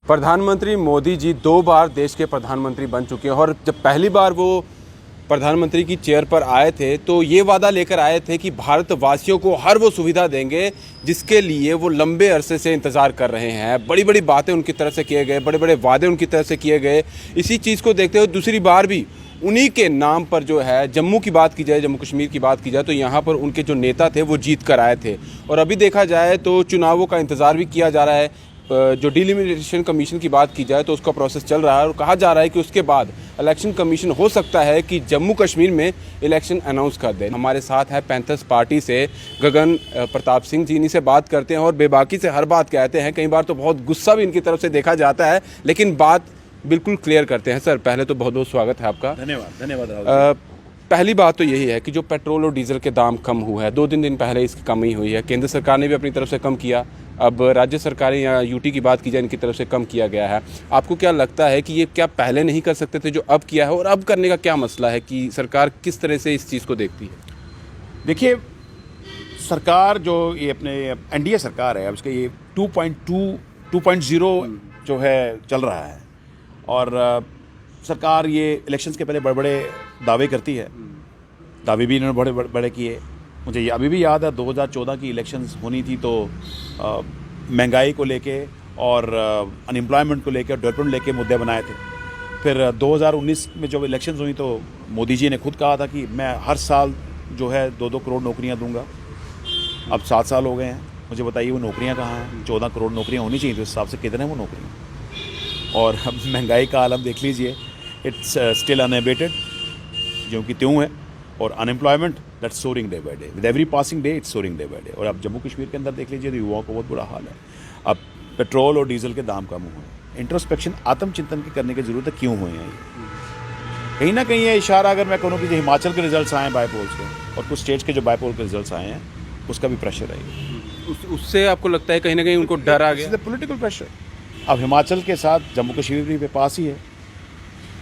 प्रधानमंत्री मोदी जी 2 बार देश के प्रधानमंत्री बन चुके हैं और जब पहली बार वो प्रधानमंत्री की चेयर पर आए थे तो ये वादा लेकर आए थे कि भारतवासियों को हर वो सुविधा देंगे जिसके लिए वो लंबे अरसे से इंतज़ार कर रहे हैं। बड़ी बड़ी बातें उनकी तरफ से किए गए, बड़े बड़े वादे उनकी तरफ से किए गए। इसी चीज़ को देखते हुए दूसरी बार भी उन्हीं के नाम पर जो है जम्मू की बात की जाए, जम्मू कश्मीर की बात की जाए तो यहाँ पर उनके जो नेता थे वो जीत कर आए थे। और अभी देखा जाए तो चुनावों का इंतज़ार भी किया जा रहा है। जो डिलिमिटेशन कमीशन की बात की जाए तो उसका प्रोसेस चल रहा है और कहा जा रहा है कि उसके बाद इलेक्शन कमीशन हो सकता है कि जम्मू कश्मीर में इलेक्शन अनाउंस कर दे। हमारे साथ है पैंथर्स पार्टी से गगन प्रताप सिंह जी, इन्हीं से बात करते हैं और बेबाकी से हर बात कहते हैं। कई बार तो बहुत गुस्सा भी इनकी तरफ से देखा जाता है, लेकिन बात बिल्कुल क्लियर करते हैं। सर, पहले तो बहुत बहुत स्वागत है आपका। धन्यवाद राहुल। पहली बात तो यही है कि जो पेट्रोल और डीजल के दाम कम हुए हैं, 2-3 दिन पहले इसकी कमी हुई है। केंद्र सरकार ने भी अपनी तरफ से कम किया, अब राज्य सरकारें या यूटी की बात की जाए इनकी तरफ से कम किया गया है। आपको क्या लगता है कि ये क्या पहले नहीं कर सकते थे जो अब किया है, और अब करने का क्या मसला है कि सरकार किस तरह से इस चीज़ को देखती है? देखिए, सरकार जो ये अपने एनडीए सरकार है, अब इसका ये 2.0 जो है चल रहा है और सरकार ये इलेक्शंस के पहले बड़े बड़े दावे करती है। दावे भी इन्होंने बड़े बड़े किए। मुझे अभी भी याद है 2014 की इलेक्शंस होनी थी तो महंगाई को लेके और अनएम्प्लॉयमेंट को लेके और डेवलपमेंट लेके मुद्दे बनाए थे। फिर 2019 में जब इलेक्शंस हुई तो मोदी जी ने खुद कहा था कि मैं हर साल जो है 2-2 करोड़ नौकरियां दूंगा। अब 7 साल हो गए हैं, मुझे बताइए वो नौकरियां कहाँ हैं? 14 करोड़ नौकरियां होनी चाहिए, तो इस हिसाब से कितने हैं वो नौकरियां? और अब महंगाई का आलम देख लीजिए, इट्स स्टिल अनएबेटेड, जो कि त्यों है। और unemployment that's soaring day by day, with every passing day it's soaring day by day. और अब जम्मू कश्मीर के अंदर देख लीजिए तो युवाओं को बहुत बुरा हाल है। अब पेट्रोल और डीजल के दाम कम हुए, इंट्रोस्पेक्शन आत्मचिंतन की करने की ज़रूरत है, क्यों हुए हैं ये? कहीं ना कहीं ये इशारा, अगर मैं कहूँ कि जो हिमाचल के रिजल्ट्स आए हैं बाईपोल्स के और कुछ स्टेट्स के जो बाईपोल के रिजल्ट्स आए हैं, उसका भी प्रेशर है। उससे आपको लगता है कहीं ना कहीं उनको डर आ गया? Political pressure. अब हिमाचल के साथ जम्मू कश्मीर भी पास ही है।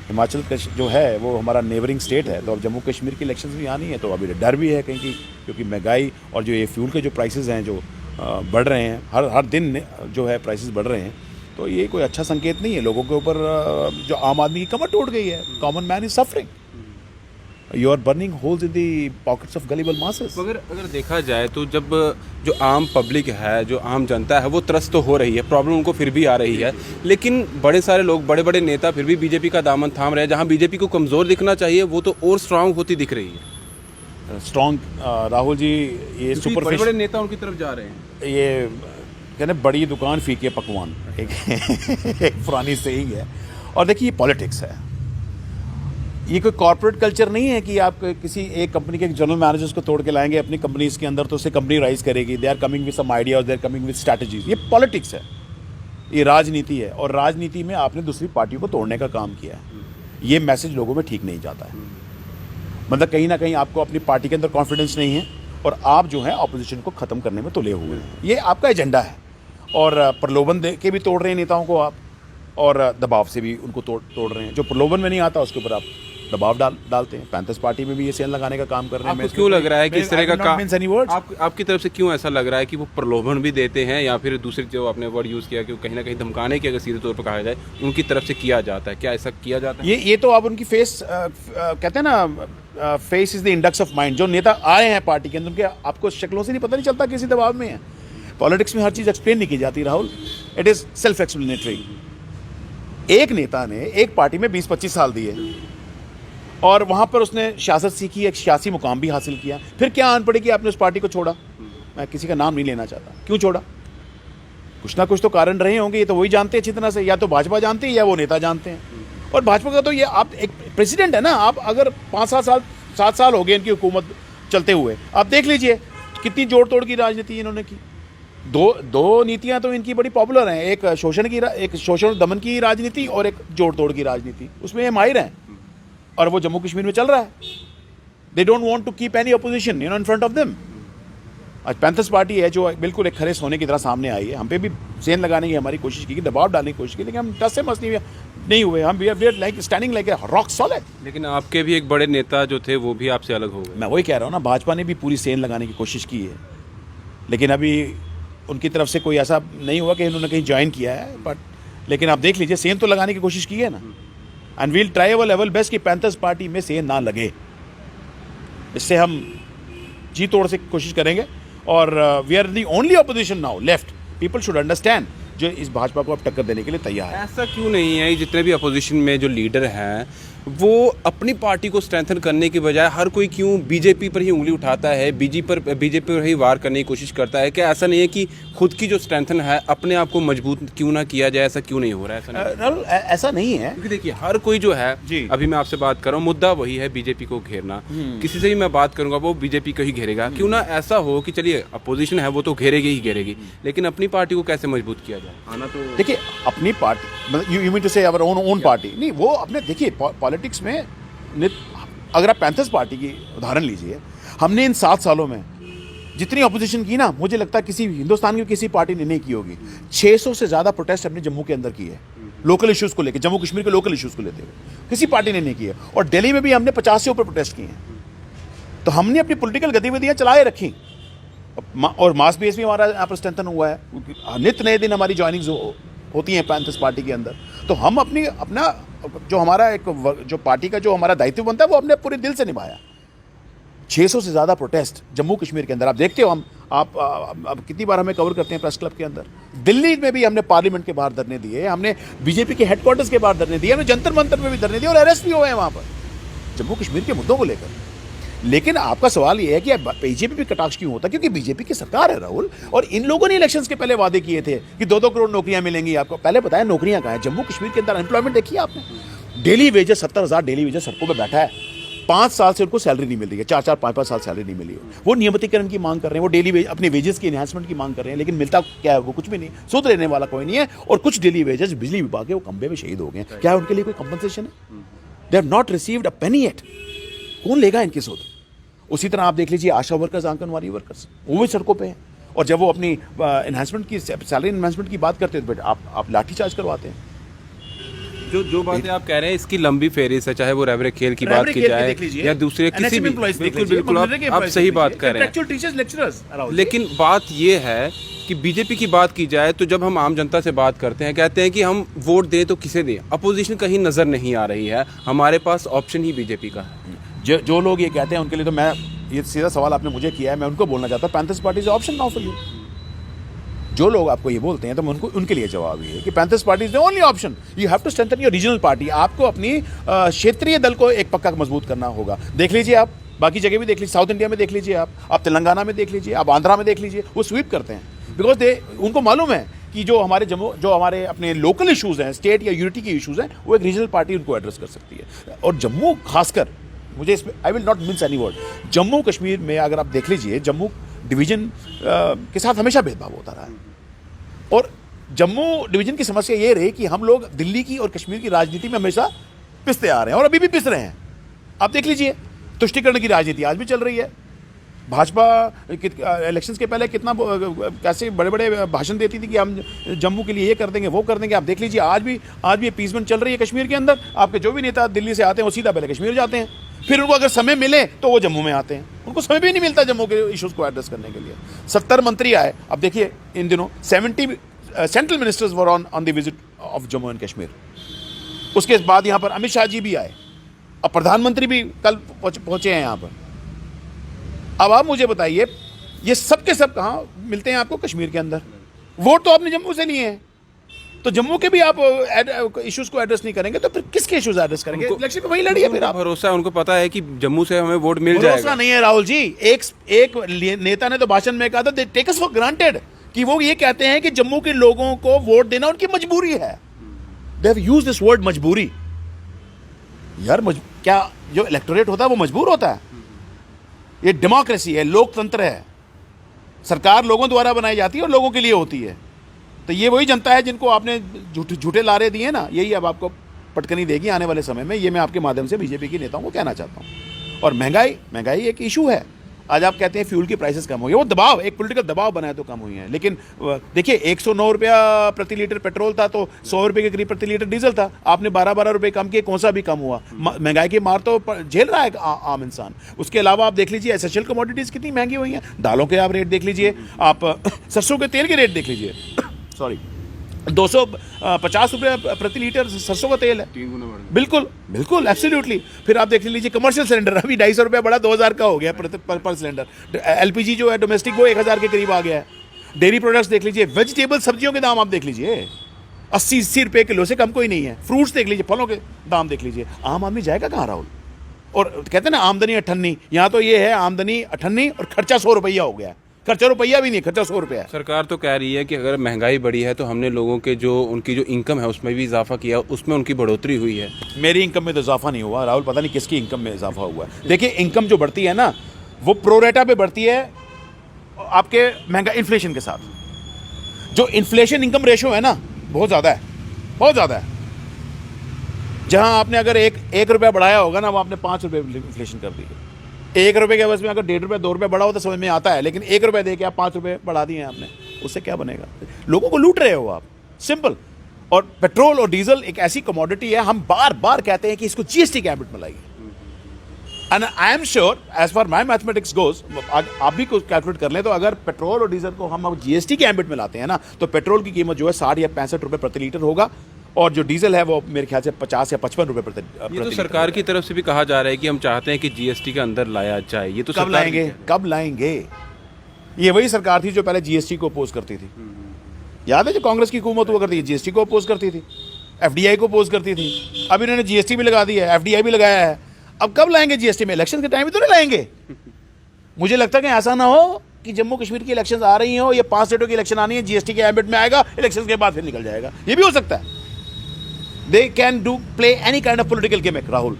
हिमाचल जो है वो हमारा नेबरिंग स्टेट है, तो अब जम्मू कश्मीर की इलेक्शंस भी आनी है, तो अभी डर भी है कहीं की, क्योंकि महंगाई और जो ये फ्यूल के जो प्राइसेस हैं जो बढ़ रहे हैं, हर दिन जो है प्राइसेस बढ़ रहे हैं, तो ये कोई अच्छा संकेत नहीं है। लोगों के ऊपर जो आम आदमी की कमर टूट गई है, common man is suffering, you are burning holes in the pockets of gullible masses. अगर देखा जाए तो जब जो आम पब्लिक है, जो आम जनता है, वो त्रस्त तो हो रही है, प्रॉब्लम उनको फिर भी आ रही है, लेकिन बड़े सारे लोग, बड़े बड़े नेता फिर भी बीजेपी का दामन थाम रहे हैं। जहां बीजेपी को कमज़ोर दिखना चाहिए वो तो और स्ट्रांग होती दिख रही है। स्ट्रांग राहुल जी, ये सुपर बड़े बड़े नेता उनकी तरफ जा रहे हैं। ये कहते बड़ी दुकान फीके पकवान, एक पुरानी सेइंग है। और देखिए, ये पॉलिटिक्स है, ये कोई कॉर्पोरेट कल्चर नहीं है कि आप किसी एक कंपनी के जनरल मैनेजर्स को तोड़ के लाएंगे अपनी कंपनीज के अंदर तो उससे कंपनी राइज करेगी। They are coming with some ideas, they are coming with strategies. ये पॉलिटिक्स है, ये राजनीति है, और राजनीति में आपने दूसरी पार्टियों को तोड़ने का काम किया है। ये मैसेज लोगों में ठीक नहीं जाता है। मतलब कहीं ना कहीं आपको अपनी पार्टी के अंदर कॉन्फिडेंस नहीं है और आप जो है ऑपोजिशन को ख़त्म करने में तुले हुए हैं। ये आपका एजेंडा है, और प्रलोभन दे के भी तोड़ रहे हैं नेताओं को आप, और दबाव से भी उनको तोड़ रहे हैं। जो प्रलोभन में नहीं आता उसके ऊपर आप दबाव डालते हैं। पैंथर्स पार्टी में भी ये सेल लगाने का काम कर रहे हैं। आपको क्यों लग रहा है कि इस तरह का काम आपकी तरफ से क्यों ऐसा लग रहा है कि वो प्रलोभन भी देते हैं, या फिर दूसरी जो आपने वर्ड यूज़ किया कि कहीं ना कहीं धमकाने की, अगर सीधे तौर पर कहा जाए, उनकी तरफ से किया जाता है? क्या ऐसा किया जाता है? ये तो आप उनकी फेस कहते हैं ना, face is the index of mind. जो नेता आए हैं पार्टी के अंदर, उनके आपको शक्लों से नहीं पता नहीं चलता किसी दबाव में है। पॉलिटिक्स में हर चीज़ एक्सप्लेन नहीं की जाती Rahul, it is self explanatory. एक नेता ने एक पार्टी में 20-25 साल दिए और वहाँ पर उसने सियासत सीखी, एक सियासी मुकाम भी हासिल किया। फिर क्या आन पड़ी कि आपने उस पार्टी को छोड़ा? मैं किसी का नाम नहीं लेना चाहता, क्यों छोड़ा? कुछ ना कुछ तो कारण रहे होंगे, ये तो वही जानते हैं अच्छी तरह से। या तो भाजपा जानती है या वो नेता जानते हैं। और भाजपा का तो ये, आप एक प्रेसिडेंट है ना, आप अगर 7 साल हो गए इनकी हुकूमत चलते हुए, आप देख लीजिए कितनी जोड़ तोड़ की राजनीति इन्होंने की। दो नीतियां तो इनकी बड़ी पॉपुलर हैं, एक शोषण दमन की राजनीति और एक जोड़ तोड़ की राजनीति, उसमें ये माहिर हैं, और वो जम्मू कश्मीर में चल रहा है। They don't want to keep any opposition in front of them. आज पैंथर्स पार्टी है जो बिल्कुल एक खरे सोने की तरह सामने आई है। हम पे भी सेन लगाने की हमारी कोशिश की, दबाव डालने की कोशिश की, लेकिन हम टस से मस नहीं हुए। हम we are like standing like a rock solid. लेकिन आपके भी एक बड़े नेता जो थे वो भी आपसे अलग हो गए। मैं वही कह रहा हूँ ना, भाजपा ने भी पूरी सेन लगाने की कोशिश की है, लेकिन अभी उनकी तरफ से कोई ऐसा नहीं हुआ कि उन्होंने कहीं ज्वाइन किया है। बट लेकिन आप देख लीजिए सेंध तो लगाने की कोशिश की है ना, and we'll try our level best कि पैंथर्स पार्टी में सेंध ना लगे। इससे हम जी तोड़ से कोशिश करेंगे और we are the only opposition now left. People should understand जो इस भाजपा को अब टक्कर देने के लिए तैयार है। ऐसा क्यों नहीं है, जितने भी अपोजिशन में जो लीडर हैं वो अपनी पार्टी को स्ट्रेंथन करने के बजाय हर कोई क्यों बीजेपी पर ही उंगली उठाता है, बीजेपी पर ही वार करने की कोशिश करता है? क्या ऐसा नहीं है कि खुद की जो स्ट्रेंथन है अपने आप को मजबूत क्यों ना किया जाए? ऐसा क्यों नहीं हो रहा है? ऐसा नहीं है, क्योंकि देखिए हर कोई जो है जी। अभी मैं आपसे बात कर रहा हूँ, मुद्दा वही है बीजेपी को घेरना। किसी से भी मैं बात करूंगा वो बीजेपी को ही घेरेगा। क्यों ना ऐसा हो कि चलिए अपोजिशन है वो तो घेरेगी ही घेरेगी, लेकिन अपनी पार्टी को कैसे मजबूत किया जाए? आना तो देखिए अपनी पार्टी, यू मीन टू से आवर ओन पार्टी नहीं, वो अपने देखिए पॉलिटिक्स में अगर आप पैंथर्स पार्टी की उदाहरण लीजिए, हमने इन 7 सालों में जितनी अपोजिशन की ना, मुझे लगता है किसी हिंदुस्तान की किसी पार्टी ने नहीं की होगी। 600 से ज़्यादा प्रोटेस्ट अपने जम्मू के अंदर की है, लोकल इश्यूज़ को लेकर, जम्मू कश्मीर के लोकल इश्यूज़ को लेते हुए किसी पार्टी ने नहीं की है। और दिल्ली में भी हमने 50 से ऊपर प्रोटेस्ट किए हैं। तो हमने अपनी पॉलिटिकल गतिविधियाँ चलाए रखी और मास बेस भी हमारा यहाँ पर स्ट्रेंथन हुआ है। नित्य नए दिन हमारी ज्वाइनिंग्स होती हैं पैंथर्स पार्टी के अंदर। तो हम अपना जो हमारा एक जो पार्टी का जो हमारा दायित्व बनता है वो हमने पूरे दिल से निभाया। 600 से ज़्यादा प्रोटेस्ट जम्मू कश्मीर के अंदर आप देखते हो। आप कितनी बार हमें कवर करते हैं प्रेस क्लब के अंदर। दिल्ली में भी हमने पार्लियामेंट के बाहर धरने दिए, हमने बीजेपी के हेडक्वार्टर्स के बाहर धरने दिए, हमने जंतर मंतर में भी धरने दिए और अरेस्ट भी हुए हैं वहाँ पर जम्मू कश्मीर के मुद्दों को लेकर। लेकिन आपका सवाल ये है कि बीजेपी भी कटाक्ष क्यों होता है? क्योंकि बीजेपी की सरकार है राहुल, और इन लोगों ने इलेक्शंस के पहले वादे किए थे कि 2-2 करोड़ नौकरियां मिलेंगी आपको। पहले बताया नौकरियां कहाँ हैं? जम्मू कश्मीर के अंदर अनएम्प्लॉयमेंट देखिए आपने। डेली वेजेस 70,000 डेली वेजेस सड़कों पर बैठा है। 5 साल से उनको सैलरी नहीं मिल रही है, 4-4, 5-5 साल सैलरी नहीं मिली है। वो नियमितीकरण की मांग कर रहे हैं, वो डेली वेज अपने वेजेस की एनहांसमेंट की मांग कर रहे हैं, लेकिन मिलता क्या है? वो कुछ भी नहीं, सुध लेने वाला कोई नहीं है। और कुछ डेली वेजेस बिजली विभाग के वो खंबे में शहीद हो गए हैं। क्या उनके लिए कोई कंपनसेशन है? They have not received a Penney yet. कौन लेगा इनकी सुध? उसी तरह आप देख लीजिए आशा वर्कर्स, आंगनवाड़ी वर्कर्स, वो भी सड़कों पे हैं। और जब वो अपनी एनहांसमेंट की, सैलरी एनहांसमेंट की बात करते हैं तो आप लाठीचार्ज करवाते हैं। जो बातें आप कह रहे हैं इसकी लंबी फेरिस है, चाहे वो रेवरे खेल की बात की जाए या दूसरे किसी भी, बिल्कुल आप सही बात कर रहे हैं। लेकिन बात ये है कि बीजेपी की बात की जाए तो जब हम आम जनता से बात करते हैं, कहते हैं कि हम वोट दें तो किसे दें, अपोजिशन कहीं नजर नहीं आ रही है, हमारे पास ऑप्शन ही बीजेपी का है। जो लोग ये कहते हैं उनके लिए तो मैं, ये सीधा सवाल आपने मुझे किया है, मैं उनको बोलना चाहता हूँ panthers party is option now for you. जो लोग आपको ये बोलते हैं तो मैं उनके लिए जवाब ये है कि Panthers party is the only option. You have to strengthen your regional party. आपको अपनी क्षेत्रीय दल को एक पक्का मजबूत करना होगा। देख लीजिए आप बाकी जगह भी देख लीजिए, साउथ इंडिया में देख लीजिए, आप तेलंगाना में देख लीजिए, आप आंध्रा में देख लीजिए, वो स्वीप करते हैं बिकॉज उनको मालूम है कि जो हमारे अपने लोकल इशूज़ हैं, स्टेट या यूनिटी के इशूज़ हैं, वो एक रीजनल पार्टी उनको एड्रेस कर सकती है। और जम्मू खासकर, मुझे इसमें I will not mince any word, Jammu Kashmir में अगर आप देख लीजिए, जम्मू डिवीजन के साथ हमेशा भेदभाव होता रहा है। और जम्मू डिवीजन की समस्या ये रही कि हम लोग दिल्ली की और कश्मीर की राजनीति में हमेशा पिसते आ रहे हैं और अभी भी पिस रहे हैं। आप देख लीजिए तुष्टीकरण की राजनीति आज भी चल रही है। भाजपा इलेक्शंस के पहले कितना कैसे बड़े बड़े भाषण देती थी कि हम जम्मू के लिए ये कर देंगे, वो कर देंगे। आप देख लीजिए आज भी अपीसमेंट चल रही है कश्मीर के अंदर। आपके जो भी नेता दिल्ली से आते हैं वो सीधा पहले कश्मीर जाते हैं, फिर उनको अगर समय मिले तो वो जम्मू में आते हैं। उनको समय भी नहीं मिलता जम्मू के इश्यूज़ को एड्रेस करने के लिए। 70 मंत्री आए। अब देखिए इन दिनों 70 central ministers were on the visit of Jammu and Kashmir. उसके बाद यहाँ पर अमित शाह जी भी आए, अब प्रधानमंत्री भी कल पहुँचे हैं यहाँ पर। अब आप मुझे बताइए ये सब के सब कहाँ मिलते हैं आपको? कश्मीर के अंदर। वोट तो आपने जम्मू से लिए हैं, तो जम्मू के भी आप इश्यूज को एड्रेस नहीं करेंगे तो फिर किसके इश्यूज एड्रेस करेंगे? इलेक्शन में वही लड़िए फिर आप। भरोसा है, उनको पता है कि जम्मू से हमें वोट मिल जाएगा। भरोसा नहीं है राहुल जी। एक नेता ने तो भाषण में कहा था they take us for granted, कि वो ये कहते हैं कि जम्मू के लोगों को वोट देना उनकी मजबूरी है। They have used this word मजबूरी। यार क्या जो इलेक्टोरेट होता है वो मजबूर होता है? ये डेमोक्रेसी है, लोकतंत्र है। सरकार लोगों द्वारा बनाई जाती है और लोगों के लिए होती है। तो ये वही जनता है जिनको आपने झूठे लारे दिए ना, यही अब आपको पटकनी देगी आने वाले समय में। ये मैं आपके माध्यम से बीजेपी के नेताओं को कहना चाहता हूँ। और महंगाई एक इशू है। आज आप कहते हैं फ्यूल की प्राइसेस कम हुई है, वो दबाव, एक पॉलिटिकल दबाव बनाया तो कम हुई है। लेकिन देखिए 109 रुपया प्रति लीटर पेट्रोल था तो 100 रुपये के करीब प्रति लीटर डीजल था। आपने 12-12 रुपये कम किए, कौन सा भी कम हुआ? महंगाई की मार तो झेल रहा है आम इंसान। उसके अलावा आप देख लीजिए एसेंशियल कमोडिटीज़ कितनी महंगी हुई हैं। दालों के आप रेट देख लीजिए, आप सरसों के तेल के रेट देख लीजिए, सॉरी, ₹250 प्रति लीटर सरसों का तेल है। 3 गुना बढ़ गया। बिल्कुल बिल्कुल एब्सोल्युटली। फिर आप देख लीजिए कमर्शियल सिलेंडर अभी ₹250 बढ़ा, 2000 का हो गया पर सिलेंडर। एलपीजी जो है डोमेस्टिक वो 1000 के करीब आ गया है। डेयरी प्रोडक्ट्स देख लीजिए, वेजिटेबल सब्जियों के दाम आप देख लीजिए, 80-80 रुपये किलो से कम कोई नहीं है। फ्रूट्स देख लीजिए, फलों के दाम देख लीजिए। आम आदमी जाएगा कहाँ राहुल? और कहते हैं ना आमदनी अठन्नी, यहाँ तो ये है आमदनी अठन्नी और खर्चा ₹100 हो गया है। खर्चा रुपया भी नहीं, खर्चा ₹100 है। सरकार तो कह रही है कि अगर महंगाई बढ़ी है तो हमने लोगों के जो उनकी जो इनकम है उसमें भी इजाफा किया, उसमें उनकी बढ़ोतरी हुई है। मेरी इनकम में तो इजाफा नहीं हुआ राहुल, पता नहीं किसकी इनकम में इजाफा हुआ है। देखिए इनकम जो बढ़ती है ना वो प्रोरेटा पे बढ़ती है आपके महंगा इन्फ्लेशन के साथ। जो इन्फ्लेशन इनकम रेशो है ना बहुत ज़्यादा है, बहुत ज़्यादा है। जहां आपने अगर एक रुपया बढ़ाया होगा ना वो आपने ₹5 इन्फ्लेशन कर दी है। ₹1 के बस में अगर ₹1.5 ₹2 बढ़ा हो तो समझ में आता है, लेकिन ₹1 दे के आप ₹5 बढ़ा दिए हैं आपने, उससे क्या बनेगा? लोगों को लूट रहे हो आप, सिंपल। और पेट्रोल और डीजल एक ऐसी कमोडिटी है, हम बार बार कहते हैं कि इसको जीएसटी के हैबिट में लाइए। And I am sure as far my mathematics goes, आप भी कुछ कैलकुलेट कर लें तो अगर पेट्रोल और डीजल को हम जीएसटी के हैबिट में लाते हैं ना तो पेट्रोल की कीमत जो है 60 या ₹65 प्रति लीटर होगा, और जो डीजल है वो मेरे ख्याल से 50 या ₹55 प्रति ये तो सरकार की तरफ से भी कहा जा रहा है कि हम चाहते हैं कि जीएसटी के अंदर लाया जाए। ये तो कब लाएंगे? कब लाएंगे? ये वही सरकार थी जो पहले जीएसटी को अपोज करती थी। याद है जो कांग्रेस की हुकूमत हुआ करती है, जीएसटी को अपोज करती थी, एफडीआई को अपोज करती थी। अब इन्होंने जीएसटी भी लगा दी है, एफडीआई भी लगाया है। अब कब लाएंगे जीएसटी में? इलेक्शन के टाइम में तो नहीं लाएंगे। मुझे लगता है कि ऐसा ना हो कि जम्मू कश्मीर की इलेक्शंस आ रही हो, ये 5 स्टेटों की इलेक्शन आनी है, जीएसटी के हैबिट में आएगा, इलेक्शन के बाद फिर निकल जाएगा। ये भी हो सकता है। They can play any kind of political gimmick, Rahul.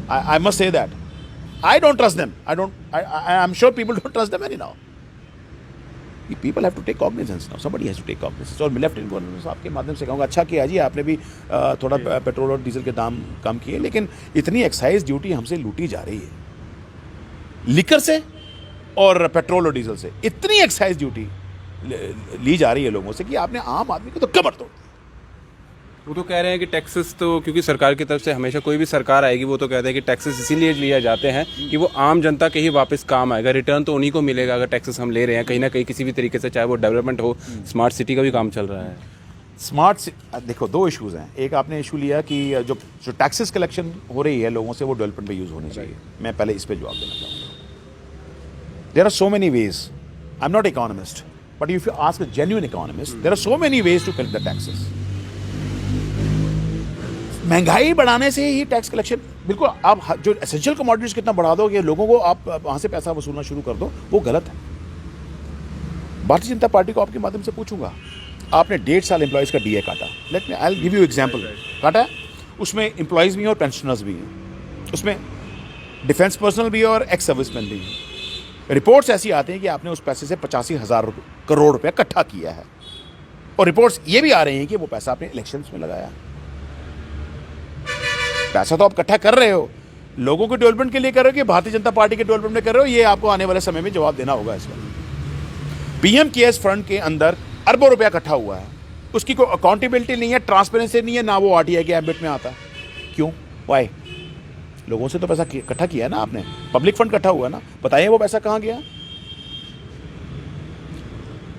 I must say that. I don't trust them. I'm sure people don't trust them anyhow. People have to take cognizance now. Somebody has to take cognizance. और lieutenant governor साहब के माध्यम से कहूँगा, अच्छा किया जी आपने भी थोड़ा पेट्रोल और डीजल के दाम कम किए, लेकिन इतनी एक्साइज ड्यूटी हमसे लूटी जा रही है। लिकर से और पेट्रोल और डीजल से इतनी एक्साइज ड्यूटी ली जा रही है लोगों से कि आपने आम आदमी को तो कमर तोड़। वो तो कह रहे हैं कि टैक्सेस तो क्योंकि सरकार की तरफ से हमेशा कोई भी सरकार आएगी वो तो कहते हैं कि टैक्सेस इसीलिए लिए जाते हैं कि वो आम जनता के ही वापस काम आएगा, रिटर्न तो उन्हीं को मिलेगा अगर टैक्सेस हम ले रहे हैं कहीं ना कहीं किसी भी तरीके से, चाहे वो डेवलपमेंट हो। स्मार्ट सिटी का भी काम चल रहा है। देखो 2 इश्यूज हैं। एक आपने इशू लिया कि जो टैक्सेस कलेक्शन हो रही है लोगों से वो डेवलपमेंट में यूज होनी चाहिए। मैं पहले इस पर जवाब देना चाहूँगा। There are so many ways, I am not economist, but if you ask a genuine economist there are so many ways to collect the taxes. महंगाई बढ़ाने से ही टैक्स कलेक्शन, बिल्कुल आप जो एसेंशियल कमोडिटीज कितना बढ़ा दो कि लोगों को आप वहां से पैसा वसूलना शुरू कर दो, वो गलत है। भारतीय जनता पार्टी को आपके माध्यम से पूछूंगा, आपने 1.5 साल एम्प्लॉयज़ का डीए काटा, let me I will give you example, काटा है, उसमें एम्प्लॉयज़ भी हैं और पेंशनर्स भी हैं, उसमें डिफेंस पर्सनल भी है और एक्स सर्विसमैन भी हैं। रिपोर्ट्स ऐसी आती हैं कि आपने उस पैसे से 85,000 करोड़ रुपया इकट्ठा किया है, और रिपोर्ट्स ये भी आ रही हैं कि वो पैसा आपने इलेक्शंस में लगाया। पैसा तो आप इकट्ठा कर रहे हो, लोगों के डेवलपमेंट के लिए कर रहे हो कि भारतीय जनता पार्टी के डेवलपमेंट में कर रहे हो, ये आपको आने वाले समय में जवाब देना होगा इसका। पीएम केयर्स फंड के अंदर अरबों रुपया इकट्ठा हुआ है, उसकी कोई अकाउंटेबिलिटी नहीं है, ट्रांसपेरेंसी नहीं है, ना वो आरटीआई के एम्बिट में आता। क्यों? वाई? लोगों से तो पैसा इकट्ठा किया है ना आपने, पब्लिक फंड इकट्ठा हुआ ना, बताइए वो पैसा कहाँ गया?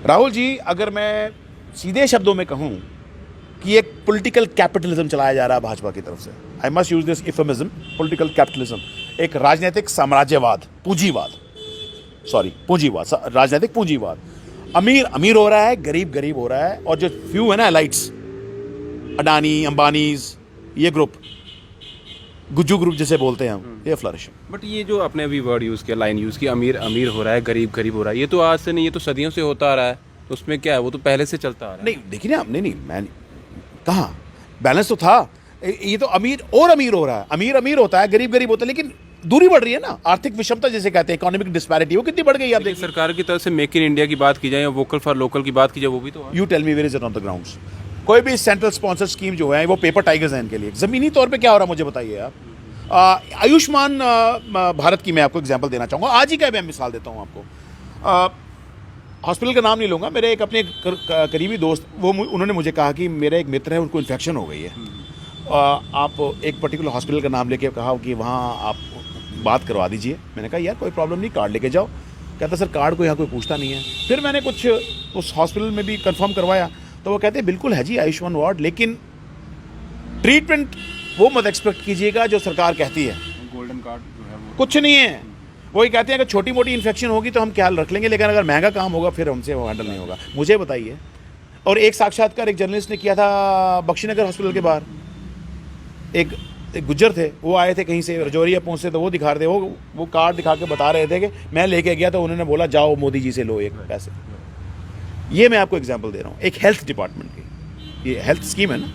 राहुल जी, अगर मैं सीधे शब्दों में कहूं कि एक पॉलिटिकल कैपिटलिज्म चलाया जा रहा है भाजपा की तरफ से, I must use this euphemism, political capitalism, एक राजनीतिक साम्राज्यवाद, पूंजीवाद, राजनीतिक पूंजीवाद। अमीर अमीर हो रहा है, गरीब गरीब हो रहा है, और जो फ्यू है ना एलाइट्स, अडानी, अंबानीज, ये ग्रुप, गुज्जू ग्रुप जिसे बोलते हैं हम, ये फ्लरिश। बट ये जो आपने अभी वर्ड यूज़ किया, लाइन यूज़ की, अमीर अमीर हो रहा है, गरीब गरीब हो रहा है, ये तो आज से नहीं, ये तो सदियों से होता आ रहा है। उसमें क्या है, वो तो पहले से चलता आ रहा है। नहीं देखिए ना, नहीं मैं कहाँ, बैलेंस तो था। ये तो अमीर और अमीर हो रहा है, अमीर अमीर होता है, गरीब गरीब होता है, लेकिन दूरी बढ़ रही है ना, आर्थिक विषमता जिसे कहते हैं, इकोनॉमिक डिस्पैरिटी, वो कितनी बढ़ गई आप देखिए। सरकार की तरफ से मेक इन इंडिया की बात की जाए या वोकल फॉर लोकल की बात की जाए, वो भी तो you tell me where is it on the grounds. कोई भी सेंट्रल स्पॉन्सर स्कीम जो है वो पेपर टाइगर्स हैं इनके लिए। जमीनी तौर पे क्या हो रहा है मुझे बताइए आप। आयुष्मान भारत की मैं आपको एग्जांपल देना चाहूँगा, आज ही का मैं मिसाल देता हूँ आपको। हॉस्पिटल का नाम नहीं लूँगा, मेरे एक अपने करीबी दोस्त, वो उन्होंने मुझे कहा कि मेरा एक मित्र है, उनको इन्फेक्शन हो गई है, आप एक पर्टिकुलर हॉस्पिटल का नाम लेके कहा कि वहाँ आप बात करवा दीजिए। मैंने कहा यार कोई प्रॉब्लम नहीं, कार्ड लेके जाओ। कहता सर कार्ड को यहाँ कोई पूछता नहीं है। फिर मैंने कुछ उस हॉस्पिटल में भी कंफर्म करवाया, तो वो कहते हैं बिल्कुल है जी आयुष्मान वार्ड, लेकिन ट्रीटमेंट वो मत एक्सपेक्ट कीजिएगा जो सरकार कहती है। गोल्डन कार्ड जो है वो कुछ नहीं है। वही कहते हैं कि छोटी मोटी इन्फेक्शन होगी तो हम ख्याल रख लेंगे, लेकिन अगर महंगा काम होगा फिर हमसे वो हैंडल नहीं होगा। मुझे बताइए। और एक साक्षात्कार एक जर्नलिस्ट ने किया था बख्शीनगर हॉस्पिटल के बाहर। एक गुज्जर थे, वो आए थे कहीं से, रजौरिया पहुँचते, तो वो दिखा रहे थे, वो कार्ड दिखा के बता रहे थे कि मैं लेके गया तो उन्होंने बोला जाओ मोदी जी से लो एक पैसे। ये मैं आपको एग्जाम्पल दे रहा हूँ एक हेल्थ डिपार्टमेंट की। ये हेल्थ स्कीम है ना,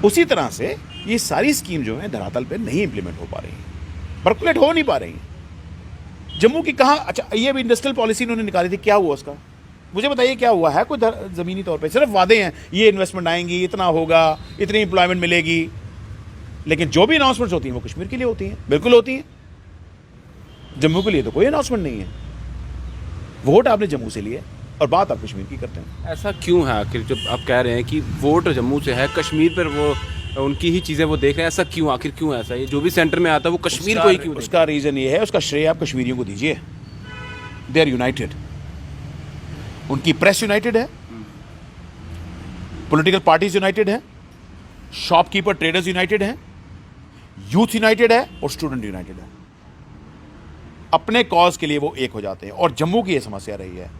उसी तरह से ये सारी स्कीम जो है धरातल पे नहीं इंप्लीमेंट हो पा रही है, परकुलेट हो नहीं पा रही है। जम्मू की कहाँ, अच्छा ये भी इंडस्ट्रियल पॉलिसी इन्होंने निकाली थी, क्या हुआ उसका? मुझे बताइए क्या हुआ है? कोई ज़मीनी तौर पे सिर्फ वादे हैं, ये इन्वेस्टमेंट आएंगी, इतना होगा, इतनी एम्प्लॉयमेंट मिलेगी, लेकिन जो भी अनाउंसमेंट्स होती हैं वो कश्मीर के लिए होती हैं, बिल्कुल होती हैं। जम्मू के लिए तो कोई अनाउंसमेंट नहीं है। वोट आपने जम्मू से लिए और बात आप कश्मीर की करते हैं। ऐसा क्यों है आखिर? जब आप कह रहे हैं कि वोट जम्मू से है, कश्मीर पर वो उनकी ही चीज़ें वो देख रहे हैं, ऐसा क्यों? आखिर क्यों ऐसा? ये जो भी सेंटर में आता है वो कश्मीर को ही क्यों? उसका रीज़न ये है, उसका श्रेय आप कश्मीरियों को दीजिए। दे आर यूनाइटेड, उनकी प्रेस यूनाइटेड है, पॉलिटिकल पार्टीज यूनाइटेड है, शॉपकीपर ट्रेडर्स यूनाइटेड हैं, यूथ यूनाइटेड है और स्टूडेंट यूनाइटेड है। अपने कॉज के लिए वो एक हो जाते हैं। और जम्मू की ये समस्या रही है,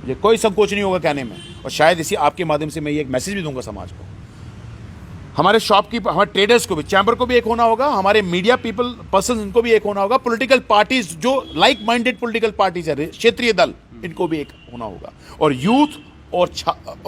मुझे कोई संकोच नहीं होगा कहने में, और शायद इसी आपके माध्यम से मैं ये एक मैसेज भी दूंगा समाज को। हमारे शॉपकीपर, हमारे ट्रेडर्स को भी, चैम्बर को भी एक होना होगा, हमारे मीडिया पीपल पर्सन इनको भी एक होना होगा, पॉलिटिकल पार्टीज जो लाइक माइंडेड पॉलिटिकल पार्टीज है, क्षेत्रीय दल, इनको भी एक होना होगा। और यूथ और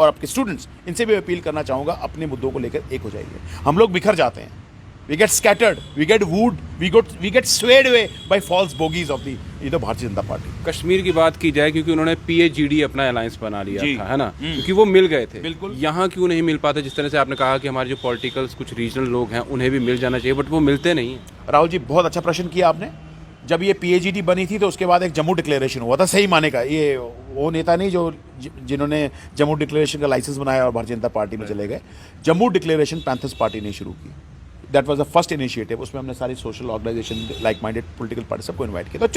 आपके स्टूडेंट्स, इनसे भी अपील करना चाहूँगा, अपने मुद्दों को लेकर एक हो जाइए। हम लोग बिखर जाते हैं, we get scattered, we get wooed, we get swayed away by false bogies of the Bharatiya Janata party. Kashmir की बात की जाए, क्योंकि उन्होंने PAGD अपना अलायंस बना लिया था, है ना, क्योंकि वो मिल गए थे। बिल्कुल। यहाँ क्यों नहीं मिल पाते? जिस तरह से आपने कहा कि हमारे जो पॉलिटिकल्स कुछ रीजनल लोग हैं उन्हें भी मिल जाना चाहिए, बट वो मिलते नहीं हैं। राहुल जी बहुत अच्छा प्रश्न किया आपने। जब ये PAGD बनी थी तो उसके बाद एक जम्मू डिक्लेरेशन हुआ था, सही माने का। ये वो नेता नहीं जो जिन्होंने जम्मू डिक्लेरेशन का लाइसेंस बनाया और भारतीय जनता पार्टी में चले गए। जम्मू डिक्लेरेशन पैंथर्स पार्टी ने शुरू की। That was the first initiative. उसमें हमने सारी social organisation, like minded political party, सबको इन्वाइट किया। तो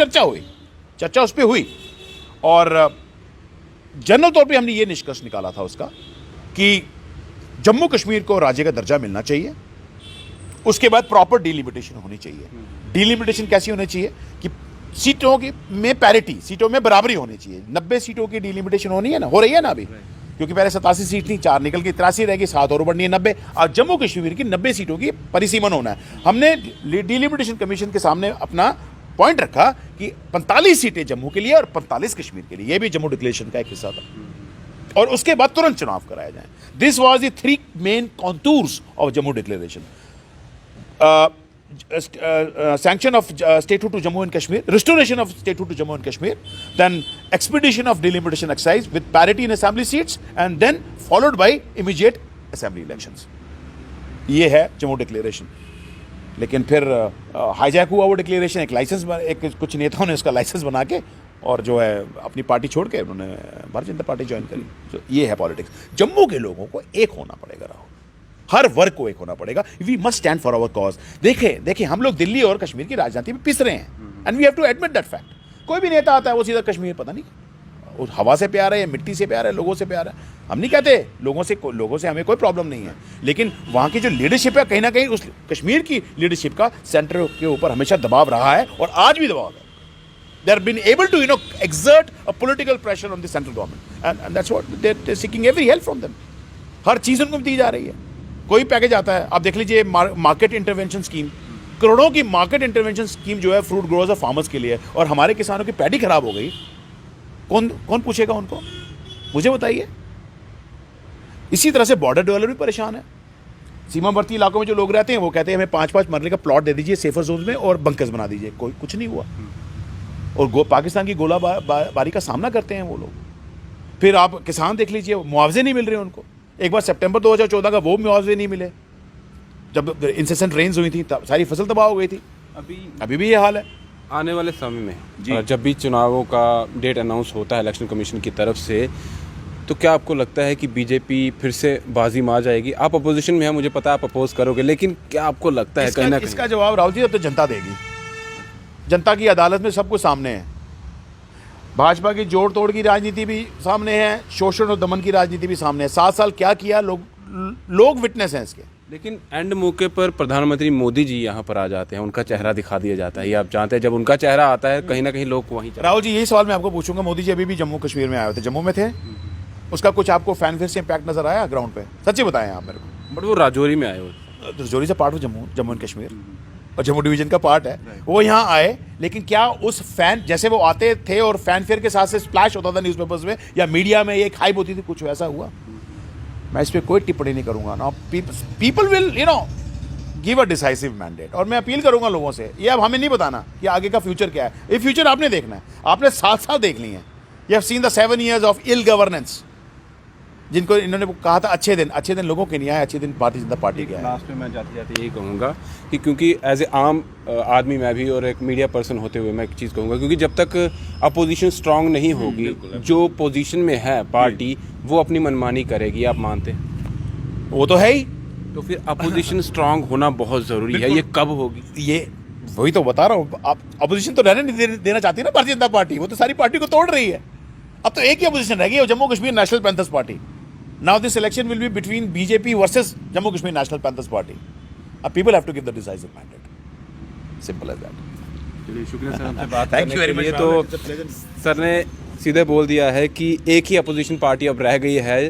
चर्चा उस पर हुई, और जनरल तौर पे हमने ये निष्कर्ष निकाला था उसका कि जम्मू कश्मीर को राज्य का दर्जा मिलना चाहिए। उसके बाद प्रॉपर डिलिमिटेशन होनी चाहिए। डिलिमिटेशन कैसी होनी चाहिए कि सीटों की में पैरिटी, सीटों में बराबरी होनी चाहिए। 90 सीटों की डिलिमिटेशन होनी है ना, हो रही है ना अभी, क्योंकि पहले 87 सीट थी, 4 निकल के 83 रहेगी, 7 और बढ़नी है 90। और जम्मू कश्मीर की 90 सीटों की परिसीमन होना है। हमने डिलिमिटेशन कमीशन के सामने अपना पॉइंट रखा कि 45 सीटें जम्मू के लिए और 45 कश्मीर के लिए। यह भी जम्मू डिक्लेरेशन का एक हिस्सा था, और उसके बाद तुरंत चुनाव कराया जाए। This was the 3 main contours of Jammu declaration. sanction of statehood to Jammu and Kashmir, restoration of statehood to Jammu and Kashmir, then expedition of delimitation exercise with parity in assembly seats, and then followed by immediate assembly elections. ये है Jammu declaration. लेकिन फिर hijack हुआ वो declaration. एक licence, एक कुछ नेताओं ने उसका लाइसेंस बना के और जो है अपनी पार्टी छोड़ के उन्होंने भारतीय जनता पार्टी ज्वाइन करी। तो ये है पॉलिटिक्स। जम्मू के लोगों को एक होना पड़ेगा, राहुल, हर वर्ग को एक होना पड़ेगा। We must stand for our cause. देखिए हम लोग दिल्ली और कश्मीर की राजनीति में पिस रहे हैं, and we have to admit that fact. कोई भी नेता आता है वो सीधा कश्मीर, पता नहीं उस हवा से प्यार है, मिट्टी से प्यार है, लोगों से प्यार है। हम नहीं कहते लोगों से हमें कोई प्रॉब्लम नहीं है, लेकिन वहाँ की जो लीडरशिप है, कहीं ना कहीं उस कश्मीर की लीडरशिप का सेंटर के ऊपर हमेशा दबाव रहा है और आज भी दबाव है। They have been able to, exert a political pressure on the central government, and that's what they're seeking every help from them. हर चीज़ उनको दी जा रही है। कोई पैकेज आता है, आप देख लीजिए मार्केट इंटरवेंशन स्कीम, करोड़ों की मार्केट इंटरवेंशन स्कीम जो है फ्रूट ग्रोअर्स और फार्मर्स के लिए, और हमारे किसानों की पैडी खराब हो गई। कौन पूछेगा उनको? मुझे बताइए। इसी तरह से बॉर्डर डेवलपर भी परेशान है। सीमावर्ती इलाकों में जो लोग रहते हैं वो कहते हैं हमें 5-5 मरने का प्लॉट दे दीजिए सेफर जोन में और बंकर्स बना दीजिए। कुछ नहीं हुआ, और पाकिस्तान की गोलाबारी का सामना करते हैं वो लोग। फिर आप किसान देख लीजिए, मुआवजे नहीं मिल रहे उनको। एक बार सितंबर 2014 का वो मुआवजे नहीं मिले, जब इंसेसेंट रेन्स हुई थी, सारी फसल तबाह हो गई थी। अभी भी ये हाल है। आने वाले समय में जब भी चुनावों का डेट अनाउंस होता है इलेक्शन कमीशन की तरफ से, तो क्या आपको लगता है कि बीजेपी फिर से बाजी मार जाएगी? आप अपोजिशन में हैं, मुझे पता है आप अपोज करोगे, लेकिन क्या आपको लगता है कहीं ना कहीं? इसका जवाब राहुल जी अब तो जनता देगी। जनता की अदालत में सब कुछ सामने है। भाजपा की जोड़ तोड़ की राजनीति भी सामने है, शोषण और दमन की राजनीति भी सामने है। 7 साल क्या किया, लोग विटनेस हैं इसके। लेकिन एंड मौके पर प्रधानमंत्री मोदी जी यहाँ पर आ जाते हैं, उनका चेहरा दिखा दिया जाता है। ये आप जानते हैं, जब उनका चेहरा आता है कहीं ना कहीं लोग वहीं राहुल जी, यही सवाल मैं आपको पूछूंगा। मोदी जी अभी भी जम्मू कश्मीर में आए थे, जम्मू में थे, उसका कुछ आपको फैनफेयर से इम्पैक्ट नजर आया ग्राउंड पे? सच्ची बताएं आप मेरे को। बट वो राजौरी में आए हुए, राजौरी से पार्ट हो जम्मू एंड कश्मीर, और जम्मू डिवीजन का पार्ट है, वो यहाँ आए। लेकिन क्या उस फैन, जैसे वो आते थे और फैनफेयर के साथ से स्प्लैश होता था न्यूज़पेपर्स में या मीडिया में, एक हाइप होती थी, कुछ वैसा हुआ? मैं इस पर कोई टिप्पणी नहीं करूंगा ना। People will give a decisive mandate. और मैं अपील करूंगा लोगों से, ये अब हमें नहीं बताना कि आगे का फ्यूचर क्या है। ये फ्यूचर आपने देखना है, आपने 7 साल देख लिए हैं। You have seen the 7 years of ill governance, जिनको इन्होंने अच्छे दिन लोगों के नहीं आए, अच्छे दिन भारतीय जनता पार्टी के आए। लास्ट में मैं जाते जाते यही कहूँगा कि क्योंकि एज ए आम आदमी मैं भी और एक मीडिया पर्सन होते हुए मैं एक चीज़ कहूँगा, क्योंकि जब तक अपोजिशन स्ट्रांग नहीं होगी, जो पोजीशन में है पार्टी वो अपनी मनमानी करेगी। आप मानते हैं? वो तो है ही। तो फिर अपोजिशन स्ट्रांग होना बहुत ज़रूरी है। ये कब होगी? ये वही तो बता रहा हूँ। आप अपोजिशन तो रहने नहीं देना चाहती ना भारतीय जनता पार्टी, वो तो सारी पार्टी को तोड़ रही है। अब तो एक ही अपोजिशन रह गई, Jammu Kashmir national panthers party. Now this election will be between BJP versus Jammu Kashmir National Panthers Party. People have to give the decisive mandate. Simple as that. चलिए, शुक्रिया सर हमसे बात Thank you very करने के much. लिए। तो sir ने सीधे बोल दिया है कि एक ही अपोजिशन पार्टी अब रह गई है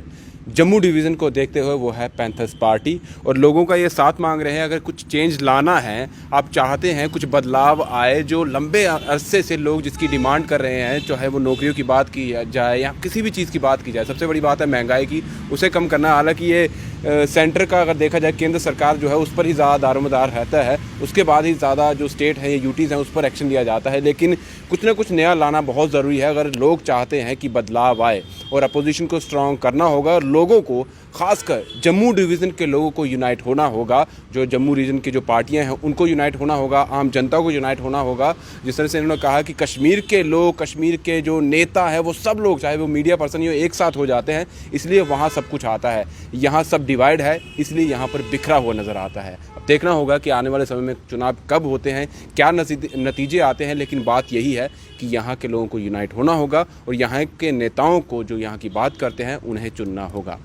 जम्मू डिवीज़न को देखते हुए, वो है पैंथर्स पार्टी। और लोगों का ये साथ मांग रहे हैं, अगर कुछ चेंज लाना है, आप चाहते हैं कुछ बदलाव आए, जो लंबे अरसे से लोग जिसकी डिमांड कर रहे हैं, चाहे वो नौकरियों की बात की जाए या किसी भी चीज़ की बात की जाए, सबसे बड़ी बात है महंगाई की, उसे कम करना। हालांकि ये सेंटर का अगर देखा जाए, केंद्र सरकार जो है उस पर ही ज़्यादा दारोमदार रहता है, उसके बाद ही ज़्यादा जो स्टेट है, ये यूटीज़ हैं, उस पर एक्शन लिया जाता है। लेकिन कुछ ना कुछ नया लाना बहुत ज़रूरी है अगर लोग चाहते हैं कि बदलाव आए। और अपोजिशन को स्ट्रॉन्ग करना होगा और लोगों को, खासकर जम्मू डिवीज़न के लोगों को यूनाइट होना होगा। जो जम्मू रीजन की जो पार्टियां हैं उनको यूनाइट होना होगा, आम जनता को यूनाइट होना होगा। जिस तरह से इन्होंने कहा कि कश्मीर के लोग, कश्मीर के जो नेता हैं, वो सब लोग, चाहे वो मीडिया पर्सन ही, एक साथ हो जाते हैं, इसलिए वहाँ सब कुछ आता है। यहाँ सब डिवाइड है, इसलिए यहाँ पर बिखरा हुआ नज़र आता है। अब देखना होगा कि आने वाले समय में चुनाव कब होते हैं, क्या नतीजे आते हैं। लेकिन बात यही है कि यहाँ के लोगों को यूनाइट होना होगा और यहाँ के नेताओं को, जो यहाँ की बात करते हैं, उन्हें चुनना होगा।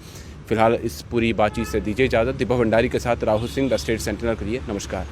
फिलहाल इस पूरी बातचीत से दीजिए इजाज़त। दीपक भंडारी के साथ Rahul Singh, the state sentinel के लिए नमस्कार।